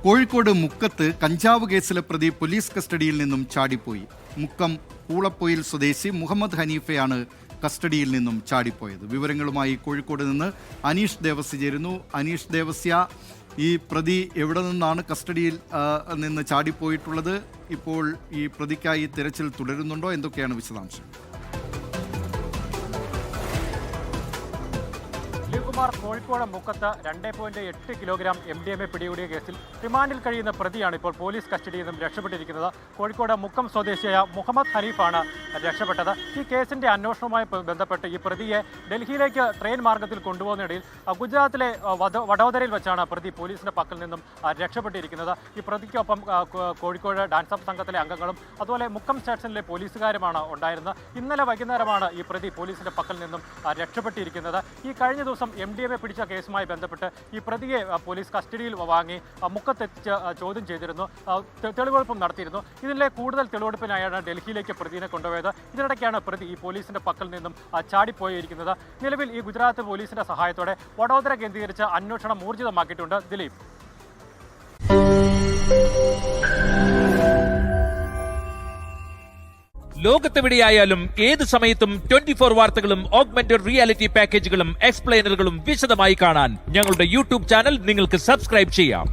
കോഴിക്കോട് മുക്കത്ത് കഞ്ചാവ് കേസിലെ പ്രതി പോലീസ് കസ്റ്റഡിയിൽ നിന്നും ചാടിപ്പോയി. മുക്കം പൂളപ്പൊയിൽ സ്വദേശി മുഹമ്മദ് ഹനീഫയാണ് കസ്റ്റഡിയിൽ നിന്നും ചാടിപ്പോയത്. വിവരങ്ങളുമായി കോഴിക്കോട് നിന്ന് അനീഷ് ദേവസ്യ ചേരുന്നു. അനീഷ് ദേവസ്യ, ഈ പ്രതി എവിടെ നിന്നാണ് കസ്റ്റഡിയിൽ നിന്ന് ചാടിപ്പോയിട്ടുള്ളത്? ഇപ്പോൾ ഈ പ്രതിക്കായി തിരച്ചിൽ തുടരുന്നുണ്ടോ? എന്തൊക്കെയാണ് വിശദാംശം? കുമാർ, കോഴിക്കോട് മുക്കത്ത് 2.8 കിലോഗ്രാം MDMA പിടികൂടിയ കേസിൽ റിമാൻഡിൽ കഴിയുന്ന പ്രതിയാണ് ഇപ്പോൾ പോലീസ് കസ്റ്റഡിയിൽ നിന്നും രക്ഷപ്പെട്ടിരിക്കുന്നത്. കോഴിക്കോട് മുക്കം സ്വദേശിയായ മുഹമ്മദ് ഹനീഫാണ് രക്ഷപ്പെട്ടത്. ഈ കേസിന്റെ അന്വേഷണവുമായി ബന്ധപ്പെട്ട് ഈ പ്രതിയെ ഡൽഹിയിലേക്ക് ട്രെയിൻ മാർഗത്തിൽ കൊണ്ടുപോകുന്നതിനിടയിൽ ഗുജറാത്തിലെ വഡോദരയിൽ വെച്ചാണ് പ്രതി പോലീസിന്റെ പക്കൽ നിന്നും രക്ഷപ്പെട്ടിരിക്കുന്നത്. ഈ പ്രതിക്കൊപ്പം കോഴിക്കോട് ഡാൻസ് ഓഫ് സംഘത്തിലെ അംഗങ്ങളും അതുപോലെ മുക്കം സ്റ്റേഷനിലെ പോലീസുകാരുമാണ് ഉണ്ടായിരുന്നത്. ഇന്നലെ വൈകുന്നേരമാണ് ഈ പ്രതി പോലീസിന്റെ പക്കൽ നിന്നും രക്ഷപ്പെട്ടിരിക്കുന്നത്. ഈ കഴിഞ്ഞ ദിവസം MDMA പിടിച്ച കേസുമായി ബന്ധപ്പെട്ട് ഈ പ്രതിയെ പോലീസ് കസ്റ്റഡിയിൽ വാങ്ങി മുക്കത്തെത്തിച്ച് ചോദ്യം ചെയ്തിരുന്നു, തെളിവെടുപ്പും നടത്തിയിരുന്നു. ഇതിലെ കൂടുതൽ തെളിവെടുപ്പിനായാണ് ഡൽഹിയിലേക്ക് പ്രതിയെ കൊണ്ടുപോയത്. ഇതിനിടയ്ക്കാണ് പ്രതി ഈ പോലീസിന്റെ പക്കൽ നിന്നും ചാടിപ്പോയിരിക്കുന്നത്. നിലവിൽ ഈ ഗുജറാത്ത് പോലീസിന്റെ സഹായത്തോടെ വഡോദര കേന്ദ്രീകരിച്ച് അന്വേഷണം ഊർജിതമാക്കിയിട്ടുണ്ട്. ദിലീപ്. ലോകത്തെവിടെയായാലും ഏത് സമയത്തും 24 വാർത്തകളും ഓഗ്മെന്റഡ് റിയാലിറ്റി പാക്കേജുകളും എക്സ്പ്ലെയിനറുകളും വിശദമായി കാണാൻ ഞങ്ങളുടെ യൂട്യൂബ് ചാനൽ നിങ്ങൾക്ക് സബ്സ്ക്രൈബ് ചെയ്യാം.